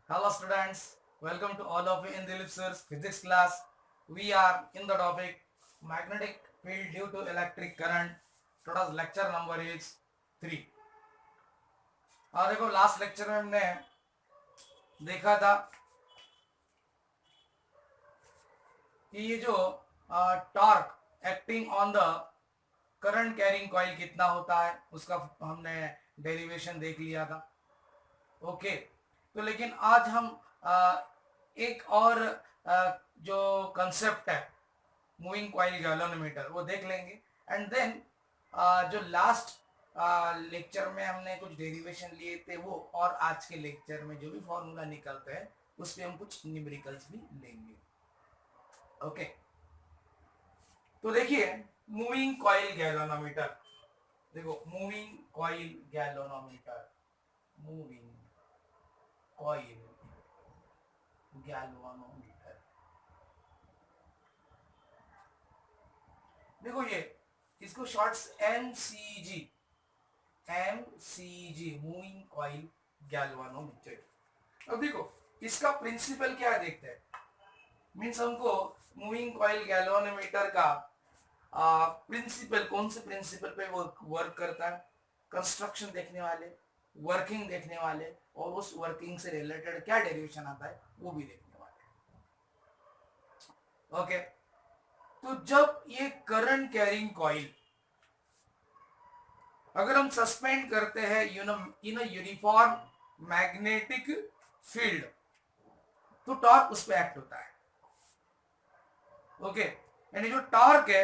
Hello students, welcome to all of you in Dilip sir's physics class. We are in the topic magnetic field due to electric current. Today's lecture number is 3. और देखो last lecture में हमने देखा था कि ये जो torque acting on the current carrying coil कितना होता है उसका हमने डेरिवेशन देख लिया था. ओके तो लेकिन आज हम एक और जो कंसेप्ट है मूविंग कॉइल गैल्वेनोमीटर वो देख लेंगे. एंड देन जो लास्ट लेक्चर में हमने कुछ डेरिवेशन लिए थे वो, और आज के लेक्चर में जो भी फॉर्मूला निकलते हैं उस पर हम कुछ न्यूमेरिकल्स भी लेंगे. ओके तो देखिए मूविंग कॉइल गैल्वेनोमीटर. देखो moving coil galvanometer, moving coil galvanometer. देखो ये इसको shorts MCG, MCG moving coil galvanometer. अब देखो इसका प्रिंसिपल क्या है देखते हैं. मीन्स हमको मूविंग कॉइल गैल्वेनोमीटर का प्रिंसिपल कौन से प्रिंसिपल पे वर्क करता है, कंस्ट्रक्शन देखने वाले, वर्किंग देखने वाले, और उस वर्किंग से रिलेटेड क्या डेरिवेशन आता है वो भी देखने वाले. ओके तो जब ये करंट कैरिंग कॉइल अगर हम सस्पेंड करते हैं इन अ यूनिफॉर्म मैग्नेटिक फील्ड तो टॉर्क उस पर एक्ट होता है. ओके यानी जो टॉर्क है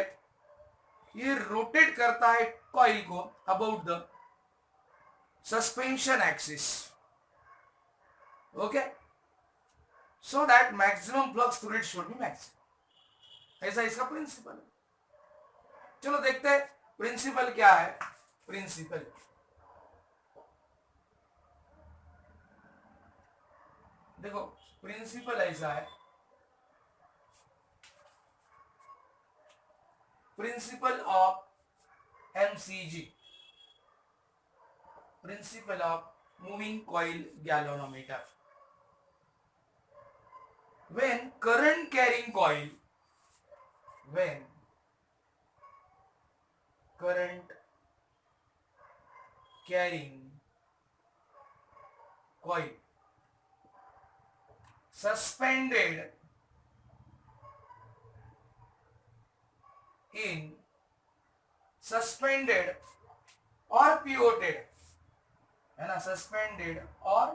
ये रोटेट करता है कॉइल को about the suspension axis. Okay so that maximum flux through it should be maximum. ऐसा इसका प्रिंसिपल है. चलो देखते हैं प्रिंसिपल क्या है. प्रिंसिपल देखो प्रिंसिपल ऐसा है. Principle of MCG, principle of moving coil galvanometer. when current carrying coil when current carrying coil suspended or pivoted, है ना, suspended or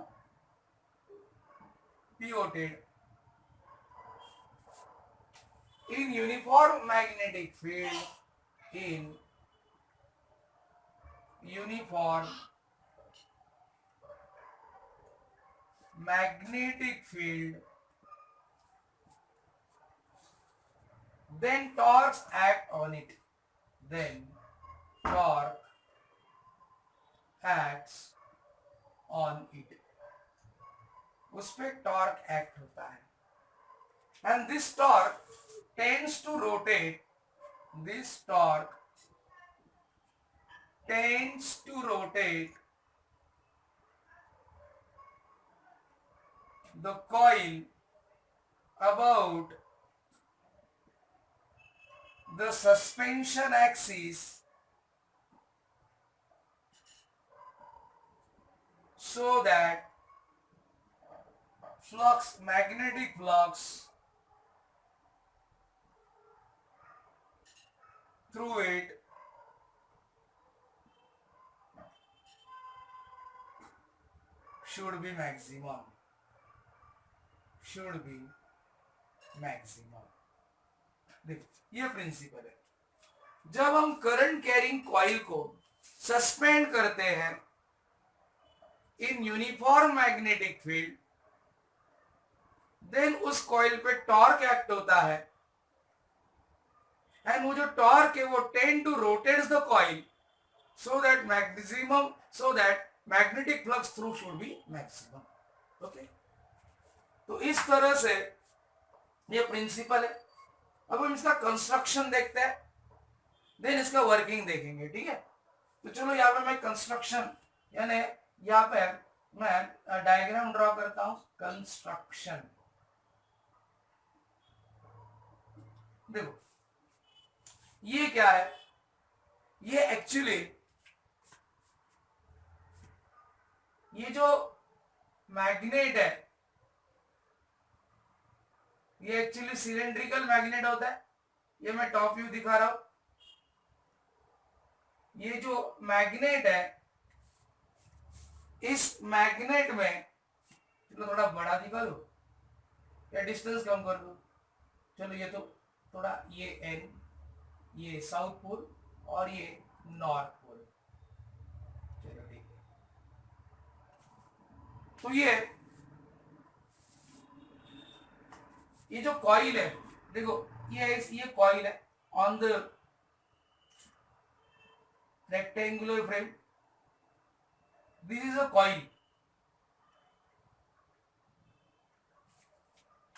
pivoted in uniform magnetic field, in uniform magnetic field, then torques act on it, then torque acts on it, उस पे torque act होता है. and this torque tends to rotate, this torque tends to rotate the coil about the suspension axis so that flux, magnetic flux through it should be maximum, should be maximum. देखो ये principal है. जब हम current carrying coil को suspend करते हैं in uniform magnetic field, then उस coil पे टॉर्क एक्ट होता है. एंड वो जो टॉर्क है वो tend to rotates the coil so that maximum, so that magnetic flux through should be maximum. Okay तो इस तरह से ये प्रिंसिपल है. अब हम इसका कंस्ट्रक्शन देखते हैं, देन इसका वर्किंग देखेंगे. ठीक है तो चलो यहाँ पे मैं कंस्ट्रक्शन यानी यहाँ पे मैं डायग्राम ड्रॉ करता हूं, कंस्ट्रक्शन। देखो ये क्या है, ये एक्चुअली ये जो मैग्नेट है ये एक्चुअली सिलेंड्रिकल मैग्नेट होता है। ये मैं टॉप व्यू दिखा रहा हूं। ये जो मैग्नेट है इस मैग्नेट में, चलो थोड़ा बड़ा दिखा दो या डिस्टेंस कम कर दो, चलो ये तो थोड़ा, ये एन, ये साउथ पोल और ये नॉर्थ पोल, चलो ठीक है। तो ये जो कॉइल है, देखो ये कॉइल है on the rectangular frame, this is a coil,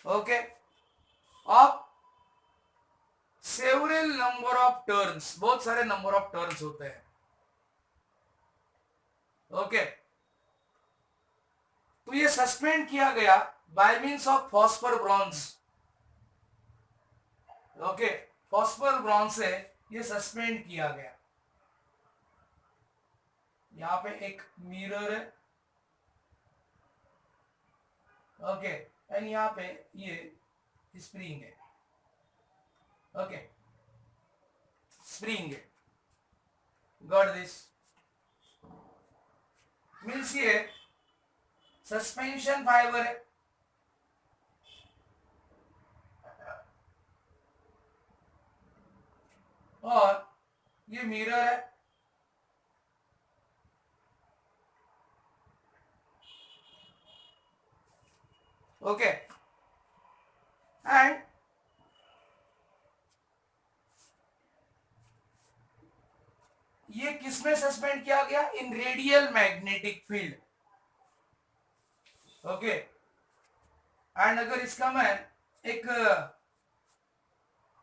okay. अब सेवरल नंबर ऑफ टर्न्स, बहुत सारे नंबर ऑफ टर्न्स होते हैं, ओके। तो ये सस्पेंड किया गया bye means of phosphor bronze, okay. Phosphor bronze से ये सस्पेंड किया गया। यहां पे एक मिरर है, ओके, एंड यहां पे ये स्प्रिंग है, ओके, स्प्रिंग है, गॉट दिस। मीन्स ये सस्पेंशन फाइबर है, और ये मिरर है, ओके। एंड ये किसमें सस्पेंड किया गया, in radial magnetic field, okay. And अगर इसका मैं एक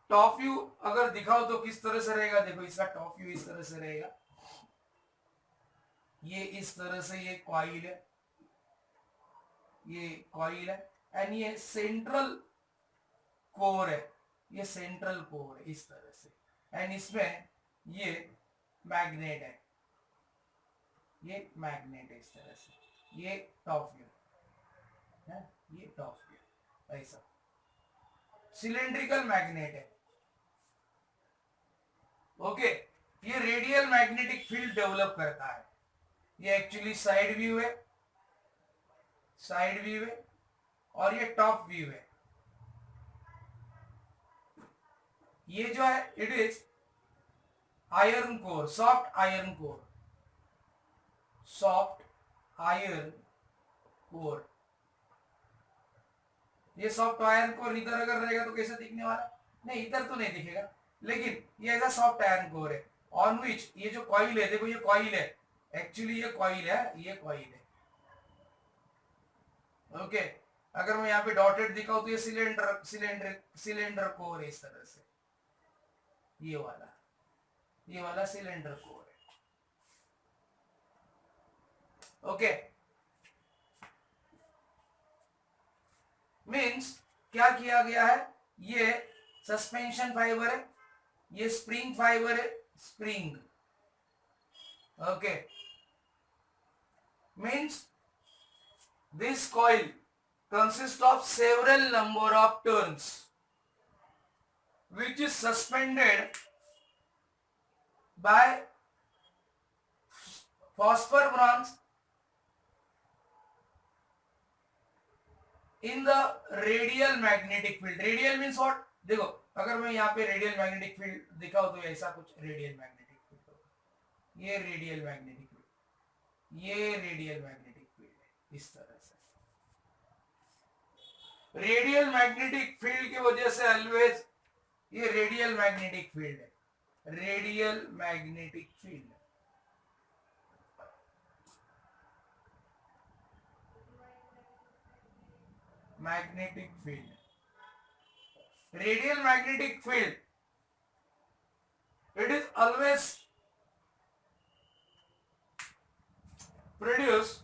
टॉप व्यू अगर दिखाओ तो किस तरह से रहेगा, देखो इसका टॉप व्यू इस तरह से रहेगा, ये इस तरह से, ये कॉइल है, ये कॉइल है, एंड ये सेंट्रल कोर है, ये सेंट्रल कोर है इस तरह से, एंड इसमें ये मैग्नेट है, ये मैग्नेट है इस तरह से, ये टॉप व्यू है, ये टॉप व्यू, ऐसा सिलेंड्रिकल मैग्नेट है, ओके। ये रेडियल मैग्नेटिक फील्ड डेवलप करता है। ये एक्चुअली साइड व्यू है, साइड व्यू है, और ये टॉप व्यू है। ये जो है it is iron core, soft iron core, soft iron core. ये सॉफ्ट आयरन कोर इधर अगर रहेगा तो कैसे दिखने वाला, नहीं इधर तो नहीं दिखेगा, लेकिन ये ऐसा सॉफ्ट आयरन कोर है ऑन विच ये जो कॉइल है, देखो ये कॉइल है, एक्चुअली ये कॉइल है, ये कॉइल है, ओके। अगर मैं यहाँ पे डॉटेड दिखाऊं तो ये सिलेंडर कोर है इस तरह से, ये वाला सिलेंडर कोर है, ओके। मीन्स क्या किया गया है, ये सस्पेंशन फाइबर है, ये स्प्रिंग फाइबर है, spring, okay. Means this coil consists of several number of turns which is suspended by phosphor bronze in the radial magnetic field. Radial means what, देखो अगर मैं यहाँ पे रेडियल मैग्नेटिक फील्ड दिखाऊं तो ऐसा कुछ रेडियल मैग्नेटिक फील्ड होगा, ये रेडियल मैग्नेटिक फील्ड, ये रेडियल मैग्नेटिक फील्ड है इस तरह से। रेडियल मैग्नेटिक फील्ड की वजह से ऑलवेज ये रेडियल मैग्नेटिक फील्ड है, radial magnetic field, magnetic field, radial magnetic field, it is always produce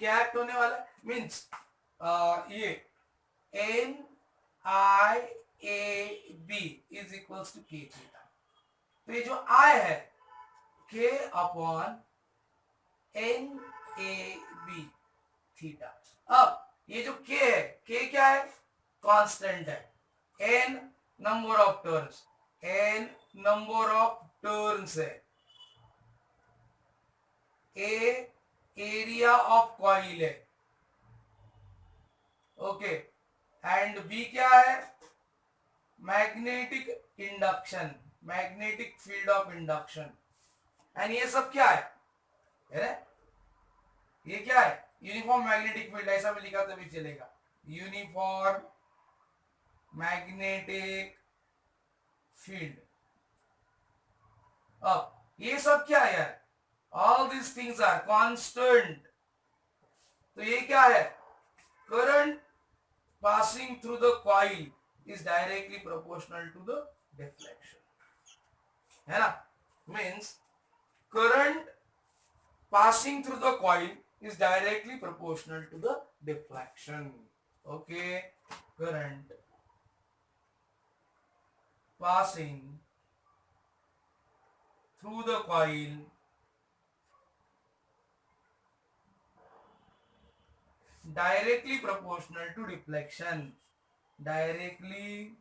क्या एक्ट होने वाला है, मीन्स ये N I A B is equals to K theta. तो ये जो आई है K upon N A B theta. अब ये जो के है, के क्या है, कांस्टेंट है, N number of turns, N number of turns है, ए एरिया ऑफ कॉइल है, ओके, एंड बी क्या है, magnetic induction, magnetic field of induction. And ये सब क्या है, ये क्या है, यूनिफॉर्म मैग्नेटिक फील्ड, ऐसा भी लिखा तो भी चलेगा, यूनिफॉर्म मैग्नेटिक फील्ड। अब ये सब क्या है यार, all this things are constant. तो ये क्या है, current passing through the coil is directly proportional to the deflection, है ना, means current passing through the coil is directly proportional to the deflection. Okay, current passing through the coil directly proportional to deflection, directly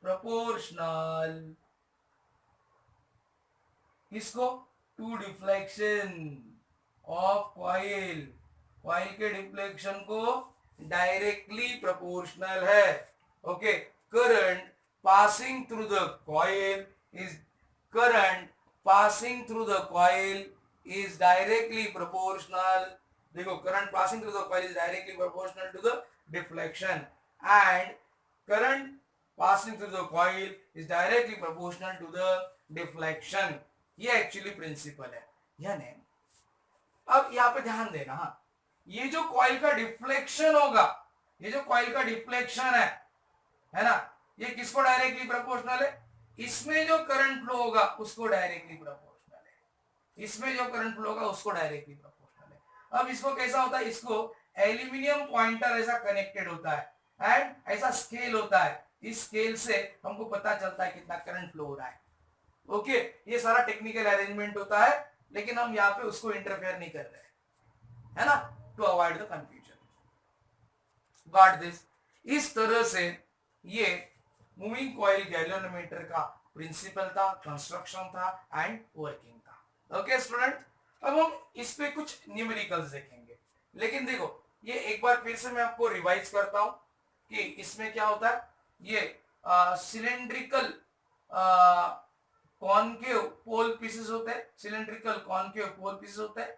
proportional किसको, to deflection of coil, coil के deflection को directly proportional है। Okay, current passing through the coil is, current passing through the coil is directly proportional, देखो current passing through the coil is directly proportional to the deflection, and current passing through the coil is directly proportional to the deflection. ये actually principle है, यानी अब यहाँ पे ध्यान देना, हाँ, ये जो कॉइल का डिफ्लेक्शन होगा, ये जो कॉइल का डिफ्लेक्शन है ना, ये किसको डायरेक्टली प्रोपोर्शनल है, इसमें जो करंट फ्लो होगा उसको डायरेक्टली प्रोपोर्शनल है, इसमें जो करंट फ्लो होगा उसको डायरेक्टली प्रोपोर्शनल है। अब इसको कैसा होता है, इसको एल्यूमिनियम पॉइंटर ऐसा कनेक्टेड होता है एंड ऐसा स्केल होता है, इस स्केल से हमको पता चलता है कितना करंट फ्लो हो रहा है। ओके, ये सारा टेक्निकल अरेंजमेंट होता है, लेकिन हम यहाँ पे उसको इंटरफेयर नहीं कर रहे हैं, है ना, to avoid the confusion. Got this. इस तरह से ये मूविंग कॉइल गैल्वेनोमीटर का प्रिंसिपल था, कंस्ट्रक्शन था एंड वर्किंग था। ओके स्टूडेंट, अब हम इस पे कुछ न्यूमेरिकल्स देखेंगे, लेकिन देखो ये एक बार फिर से मैं आपको रिवाइज करता हूं कि इसमें क्या होता है, ये सिलेंड्रिकल कॉनकेव पोल पीसेस होते हैं, सिलेंड्रिकल कॉनकेव पोल पीसेस होते हैं,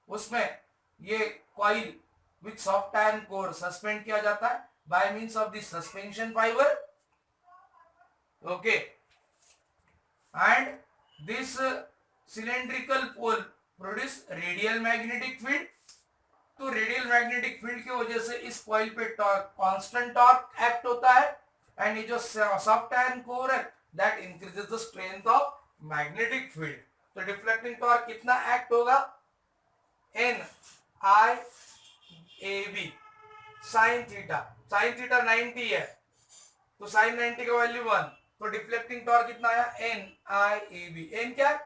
उसमें ये coil with soft iron core suspend किया जाता है by means of this suspension fibre. Okay, and this cylindrical pole produce radial magnetic field. तो रेडियल मैग्नेटिक फील्ड की वजह से इस कॉइल पे कांस्टेंट टॉर्क एक्ट होता है, एंड ये जो सॉफ्ट आयरन कोर है that increases the strength of magnetic field। तो डिफ्लेक्टिंग टॉर्क कितना एक्ट होगा, N I A B sine theta, sine theta 90 है तो साइन 90 का वैल्यू 1, तो डिफ्लेक्टिंग टॉर्क कितना आया, N I A B. N क्या है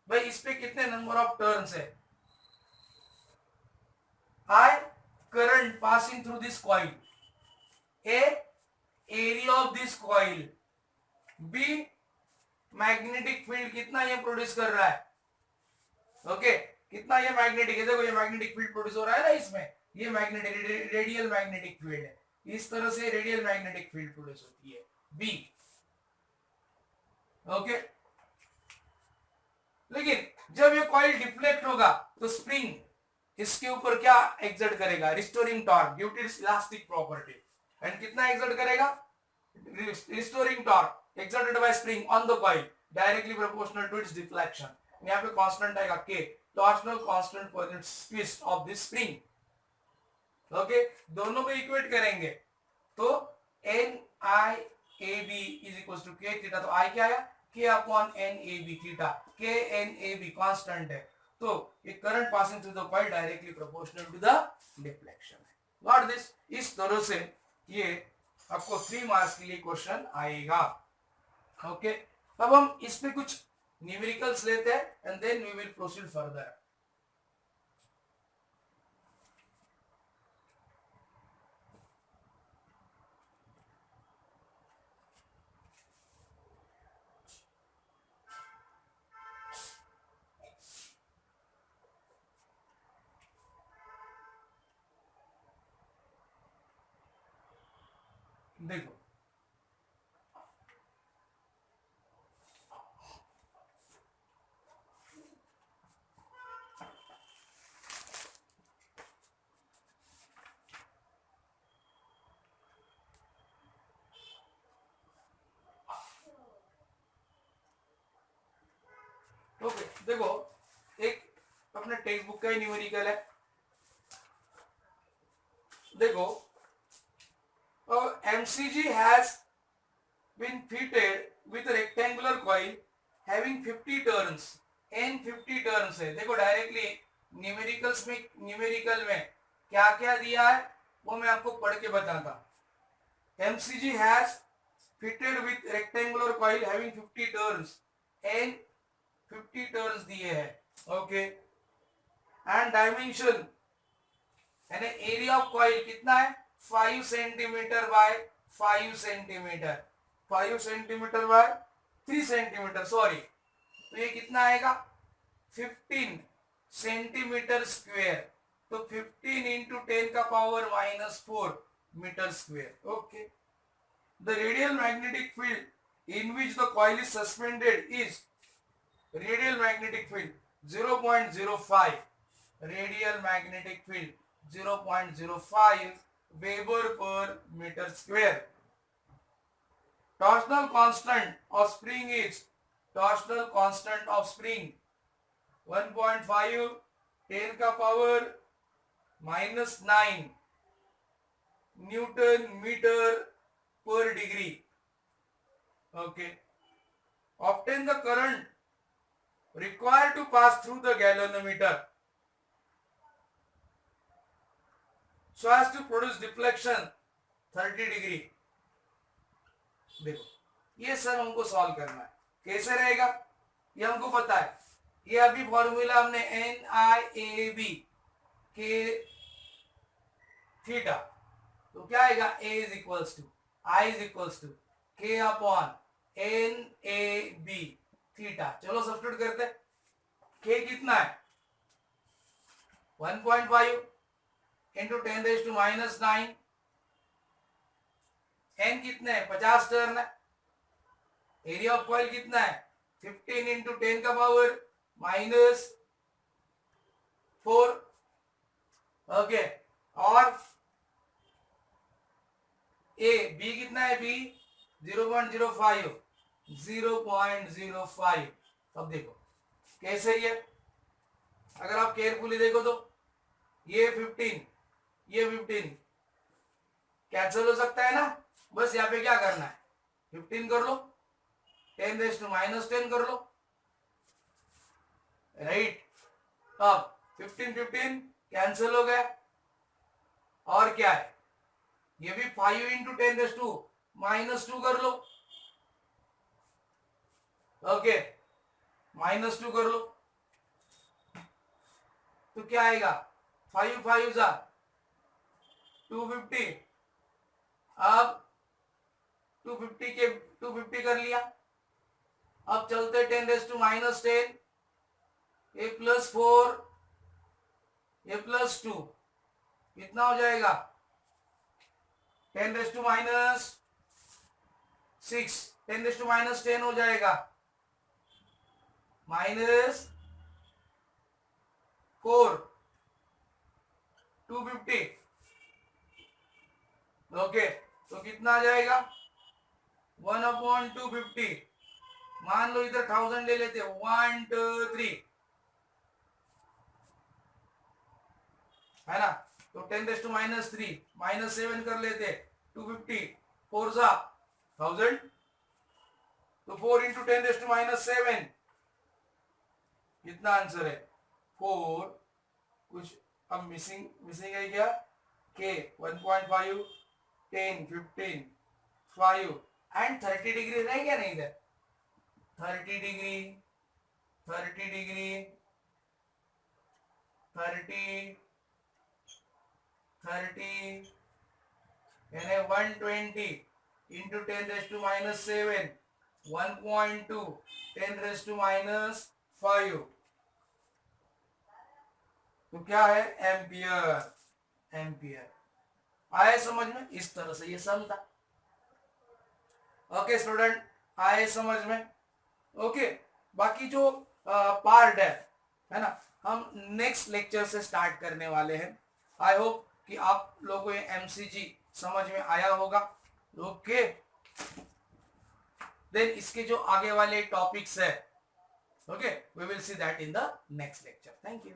भाई, इस पे कितने नंबर ऑफ टर्न्स है, I current passing through this coil, A area of this coil, B magnetic field कितना ये प्रोड्यूस कर रहा है। ओके, कितना ये मैग्नेटिक है, देखो ये मैग्नेटिक फील्ड प्रोड्यूस हो रहा है ना इसमें, ये मैग्नेटिक रेडियल मैग्नेटिक फील्ड है, इस तरह से रेडियल मैग्नेटिक फील्ड प्रोड्यूस होती है बी। ओके, लेकिन जब ये कॉइल डिफ्लेक्ट होगा तो स्प्रिंग इसके ऊपर क्या एक्सर्ट करेगा, restoring torque due to its elastic property, and कितना एक्सर्ट करेगा, restoring torque exerted by spring on the coil directly proportional to its deflection। यहाँ पे कांस्टेंट आएगा k, torsional constant for its twist of this spring। Okay, दोनों को equate करेंगे तो N I A B is equal to K theta, तो I क्या आया, k upon N A B theta, K N A B constant है, तो ये current passing through the coil directly proportional to the deflection है. Got this? इस तरह से ये आपको 3 मार्क्स के लिए क्वेश्चन आएगा. ओके, अब हम इस पे कुछ न्यूमेरिकल्स लेते हैं and then we will proceed further. देखो, ओके, देखो एक अपने टेक्स्ट बुक का ही न्यूमेरिकल है. देखो, MCG has been fitted with a rectangular coil having 50 turns. n 50 turns है. देखो डायरेक्टली न्यूमेरिकल में क्या क्या दिया है वो मैं आपको पढ़ के बताता. MCG has fitted with rectangular coil having 50 turns. n 50 turns दिए हैं. ओके, एंड डायमेंशन यानी एरिया ऑफ कॉइल कितना है? 5 centimetre bye 5 centimetre, 5 centimetre bye 3 centimetre, sorry. तो ये कितना आएगा? 15 सेंटीमीटर स्क्वेयर. तो 15 इंटू 10 का power -4 metre square. Okay, the radial magnetic field in which the coil is suspended is radial magnetic field 0.05, radial magnetic field 0.05 Weber per meter square. Torsional constant of spring is 1.5 10 का power -9 newton metre per degree. Okay, obtain the current required to pass through the galvanometer so as to produce deflection 30 degree. देखो ये सब हमको solve करना है. कैसे रहेगा ये हमको पता है. ये अभी फॉर्मूला हमने NIAB के थीटा, तो क्या आएगा? A is equals to I is equals to K upon NAB theta. चलो सब्स्टिट्यूट करते हैं. K कितना है? 1.5 इंटू 10⁻⁹. n कितने हैं? 50 टर्न है. एरिया ऑफ कॉइल कितना है? 15 इंटू 10 का पावर -4. ओके, और A B कितना है? B 0.05. 0.05. अब देखो कैसे ये, अगर आप केयरफुली देखो तो ये 15 ये 15 कैंसिल हो सकता है ना. बस यहाँ पे क्या करना है? 15 कर लो, 10⁻⁻10 कर लो, राइट. अब 15 कैंसिल हो गया. और क्या है? ये भी 5 इंटू 10⁻⁻2 कर लो. ओके, -2 कर लो. तो क्या आएगा? 5 5 जा 250. अब 250 कर लिया. अब चलते 10⁻⁻10. ये +4 ये +2 कितना हो जाएगा? 10⁻⁻6 10⁻⁻10 हो जाएगा. -4 250. ओके, तो कितना आ जाएगा? 1/250. मान लो इधर 1000 ले लेते. 1 2 3 है ना. तो 10⁻³ -7 कर लेते. 250 4 जा 1000. तो 4 इंटू 10⁻⁷ कितना आंसर है? 4 कुछ अब मिसिंग है क्या, k 1.5 10 15 5 एंड 30 डिग्री रह गया नहीं इधर, 30 डिग्री 30 डिग्री 30 30 यानी 120 इंटू 10⁻⁷ 1.2 10⁻⁵ तो क्या है, एम्पियर। एम्पियर आए समझ में, इस तरह से ये सम था। ओके स्टूडेंट, आए समझ में। ओके, बाकी जो पार्ट है ना, हम नेक्स्ट लेक्चर से स्टार्ट करने वाले हैं। आई होप कि आप लोगों को ये एमसीजी समझ में आया होगा। ओके, देन इसके जो आगे वाले टॉपिक्स है, okay, we will see that in the next lecture. Thank you.